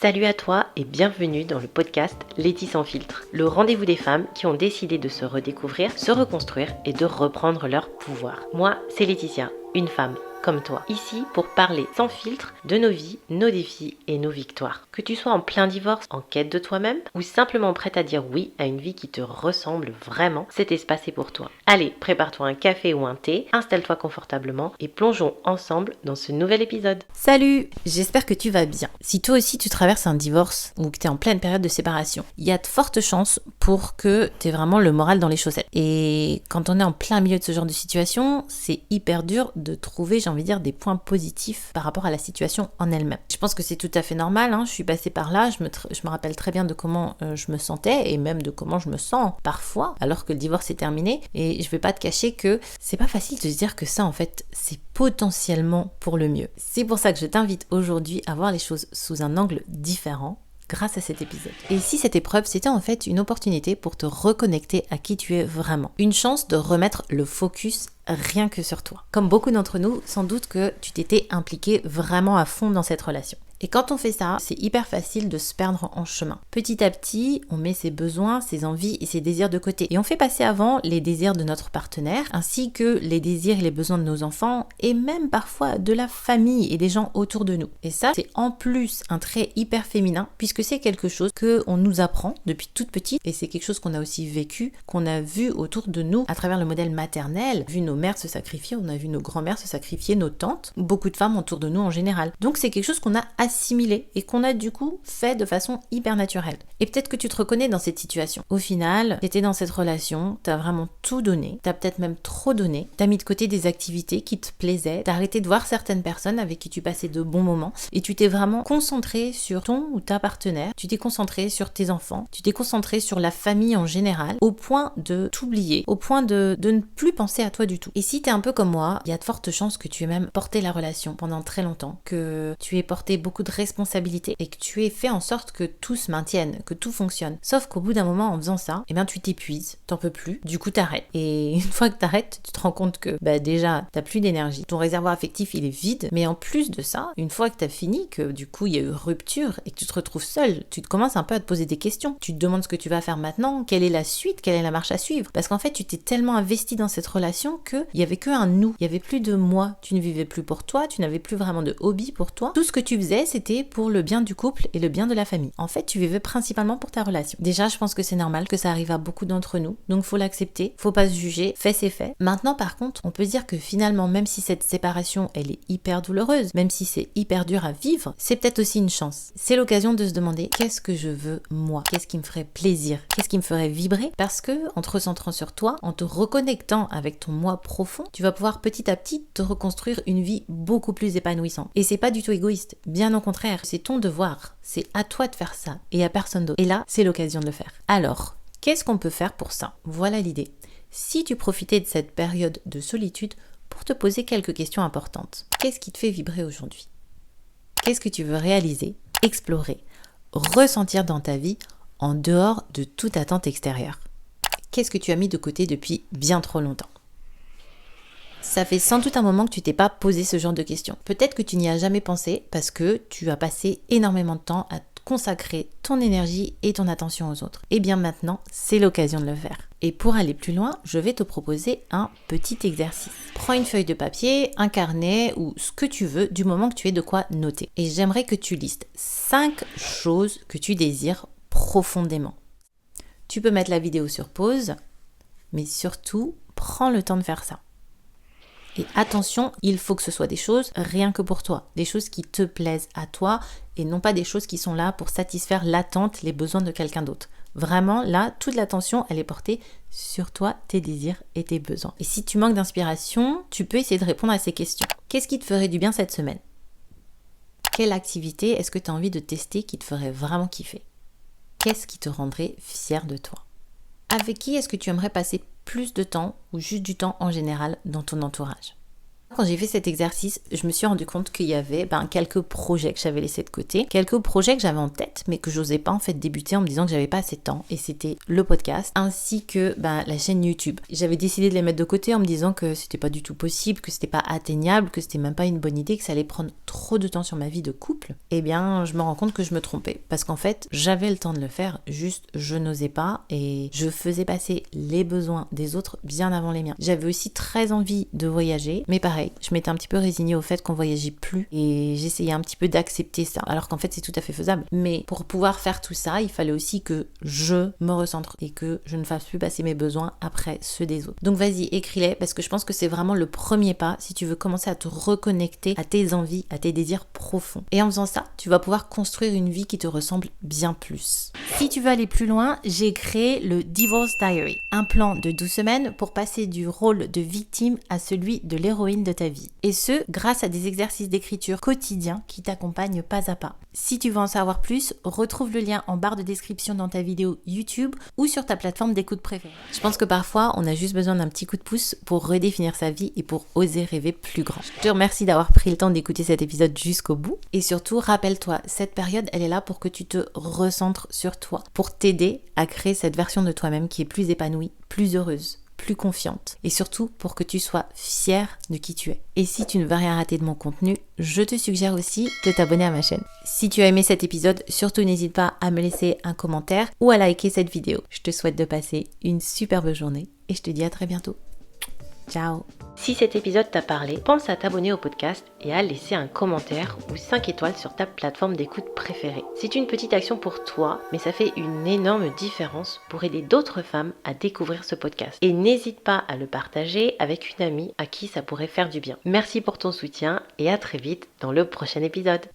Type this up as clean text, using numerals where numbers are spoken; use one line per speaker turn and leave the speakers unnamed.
Salut à toi et bienvenue dans le podcast Letty sans filtre, le rendez-vous des femmes qui ont décidé de se redécouvrir, se reconstruire et de reprendre leur pouvoir. Moi, c'est Laetitia, une femme comme toi, ici pour parler sans filtre de nos vies, nos défis et nos victoires. Que tu sois en plein divorce, en quête de toi-même ou simplement prête à dire oui à une vie qui te ressemble vraiment, cet espace est pour toi. Allez, prépare-toi un café ou un thé, installe-toi confortablement et plongeons ensemble dans ce nouvel épisode.
Salut, j'espère que tu vas bien. Si toi aussi tu traverses un divorce ou que tu es en pleine période de séparation, il y a de fortes chances pour que tu aies vraiment le moral dans les chaussettes. Et quand on est en plein milieu de ce genre de situation, c'est hyper dur de trouver, j'ai envie de dire, des points positifs par rapport à la situation en elle-même. Je pense que c'est tout à fait normal, je suis passée par là, je me rappelle très bien de comment je me sentais et même de comment je me sens parfois alors que le divorce est terminé. Et je vais pas te cacher que c'est pas facile de se dire que ça en fait c'est potentiellement pour le mieux. C'est pour ça que je t'invite aujourd'hui à voir les choses sous un angle différent grâce à cet épisode. Et si cette épreuve, c'était en fait une opportunité pour te reconnecter à qui tu es vraiment. Une chance de remettre le focus rien que sur toi. Comme beaucoup d'entre nous, sans doute que tu t'étais impliqué vraiment à fond dans cette relation. Et quand on fait ça, c'est hyper facile de se perdre en chemin. Petit à petit, on met ses besoins, ses envies et ses désirs de côté. Et on fait passer avant les désirs de notre partenaire, ainsi que les désirs et les besoins de nos enfants, et même parfois de la famille et des gens autour de nous. Et ça, c'est en plus un trait hyper féminin, puisque c'est quelque chose qu'on nous apprend depuis toute petite, et c'est quelque chose qu'on a aussi vécu, qu'on a vu autour de nous à travers le modèle maternel, vu nos mères se sacrifier, on a vu nos grands-mères se sacrifier, nos tantes, beaucoup de femmes autour de nous en général. Donc c'est quelque chose qu'on a assimilé et qu'on a du coup fait de façon hyper naturelle. Et peut-être que tu te reconnais dans cette situation. Au final, t'étais dans cette relation, t'as vraiment tout donné, t'as peut-être même trop donné, t'as mis de côté des activités qui te plaisaient, t'as arrêté de voir certaines personnes avec qui tu passais de bons moments et tu t'es vraiment concentré sur ton ou ta partenaire, tu t'es concentré sur tes enfants, tu t'es concentré sur la famille en général, au point de t'oublier, au point de ne plus penser à toi du tout. Et si t'es un peu comme moi, il y a de fortes chances que tu aies même porté la relation pendant très longtemps, que tu aies porté beaucoup de responsabilités et que tu aies fait en sorte que tout se maintienne, que tout fonctionne. Sauf qu'au bout d'un moment, en faisant ça, tu t'épuises, t'en peux plus, du coup t'arrêtes. Et une fois que t'arrêtes, tu te rends compte que déjà, t'as plus d'énergie, ton réservoir affectif il est vide, mais en plus de ça, une fois que t'as fini, que du coup il y a eu rupture et que tu te retrouves seul, tu te commences un peu à te poser des questions. Tu te demandes ce que tu vas faire maintenant, quelle est la suite, quelle est la marche à suivre. Parce qu'en fait, tu t'es tellement investi dans cette relation qu'il y avait que un nous, il y avait plus de moi, tu ne vivais plus pour toi, tu n'avais plus vraiment de hobby pour toi. Tout ce que tu faisais, c'était pour le bien du couple et le bien de la famille. En fait, tu vivais principalement pour ta relation. Déjà, je pense que c'est normal, que ça arrive à beaucoup d'entre nous, donc faut l'accepter, faut pas se juger, fait c'est fait. Maintenant, par contre, on peut se dire que finalement, même si cette séparation, elle est hyper douloureuse, même si c'est hyper dur à vivre, c'est peut-être aussi une chance. C'est l'occasion de se demander, qu'est-ce que je veux moi? Qu'est-ce qui me ferait plaisir? Qu'est-ce qui me ferait vibrer? Parce que, en te recentrant sur toi, en te reconnectant avec ton moi profond, tu vas pouvoir petit à petit te reconstruire une vie beaucoup plus épanouissante. Et c'est pas du tout égoïste, bien au contraire, c'est ton devoir, c'est à toi de faire ça et à personne d'autre. Et là, c'est l'occasion de le faire. Alors, qu'est-ce qu'on peut faire pour ça? Voilà l'idée. Si tu profitais de cette période de solitude pour te poser quelques questions importantes. Qu'est-ce qui te fait vibrer aujourd'hui? Qu'est-ce que tu veux réaliser, explorer, ressentir dans ta vie en dehors de toute attente extérieure? Qu'est-ce que tu as mis de côté depuis bien trop longtemps? Ça fait sans doute un moment que tu t'es pas posé ce genre de questions. Peut-être que tu n'y as jamais pensé parce que tu as passé énormément de temps à consacrer ton énergie et ton attention aux autres. Et bien maintenant, c'est l'occasion de le faire. Et pour aller plus loin, je vais te proposer un petit exercice. Prends une feuille de papier, un carnet ou ce que tu veux du moment que tu aies de quoi noter. Et j'aimerais que tu listes 5 choses que tu désires profondément. Tu peux mettre la vidéo sur pause, mais surtout, prends le temps de faire ça. Et attention, il faut que ce soit des choses rien que pour toi, des choses qui te plaisent à toi et non pas des choses qui sont là pour satisfaire l'attente, les besoins de quelqu'un d'autre. Vraiment, là, toute l'attention, elle est portée sur toi, tes désirs et tes besoins. Et si tu manques d'inspiration, tu peux essayer de répondre à ces questions. Qu'est-ce qui te ferait du bien cette semaine? Quelle activité est-ce que tu as envie de tester qui te ferait vraiment kiffer? Qu'est-ce qui te rendrait fier de toi? Avec qui est-ce que tu aimerais passer plus de temps ou juste du temps en général dans ton entourage? Quand j'ai fait cet exercice, je me suis rendu compte qu'il y avait quelques projets que j'avais laissés de côté, quelques projets que j'avais en tête, mais que j'osais pas en fait débuter en me disant que j'avais pas assez de temps. Et c'était le podcast, ainsi que la chaîne YouTube. J'avais décidé de les mettre de côté en me disant que c'était pas du tout possible, que c'était pas atteignable, que c'était même pas une bonne idée, que ça allait prendre trop de temps sur ma vie de couple. Eh bien, je me rends compte que je me trompais, parce qu'en fait, j'avais le temps de le faire, juste je n'osais pas et je faisais passer les besoins des autres bien avant les miens. J'avais aussi très envie de voyager, mais pareil, je m'étais un petit peu résignée au fait qu'on voyageait plus et j'essayais un petit peu d'accepter ça, alors qu'en fait c'est tout à fait faisable. Mais pour pouvoir faire tout ça, il fallait aussi que je me recentre et que je ne fasse plus passer mes besoins après ceux des autres. Donc vas-y, écris-les, parce que je pense que c'est vraiment le premier pas si tu veux commencer à te reconnecter à tes envies, à tes désirs profonds. Et en faisant ça, tu vas pouvoir construire une vie qui te ressemble bien plus. Si tu veux aller plus loin, j'ai créé le Divorce Diary, un plan de 12 semaines pour passer du rôle de victime à celui de l'héroïne de ta vie. Et ce, grâce à des exercices d'écriture quotidiens qui t'accompagnent pas à pas. Si tu veux en savoir plus, retrouve le lien en barre de description dans ta vidéo YouTube ou sur ta plateforme d'écoute préférée. Je pense que parfois, on a juste besoin d'un petit coup de pouce pour redéfinir sa vie et pour oser rêver plus grand. Je te remercie d'avoir pris le temps d'écouter cet épisode jusqu'au bout. Et surtout, rappelle-toi, cette période, elle est là pour que tu te recentres sur toi, pour t'aider à créer cette version de toi-même qui est plus épanouie, plus heureuse, plus confiante et surtout pour que tu sois fière de qui tu es. Et si tu ne veux rien rater de mon contenu, je te suggère aussi de t'abonner à ma chaîne. Si tu as aimé cet épisode, surtout n'hésite pas à me laisser un commentaire ou à liker cette vidéo. Je te souhaite de passer une superbe journée et je te dis à très bientôt. Ciao.
Si cet épisode t'a parlé, pense à t'abonner au podcast et à laisser un commentaire ou 5 étoiles sur ta plateforme d'écoute préférée. C'est une petite action pour toi, mais ça fait une énorme différence pour aider d'autres femmes à découvrir ce podcast. Et n'hésite pas à le partager avec une amie à qui ça pourrait faire du bien. Merci pour ton soutien et à très vite dans le prochain épisode.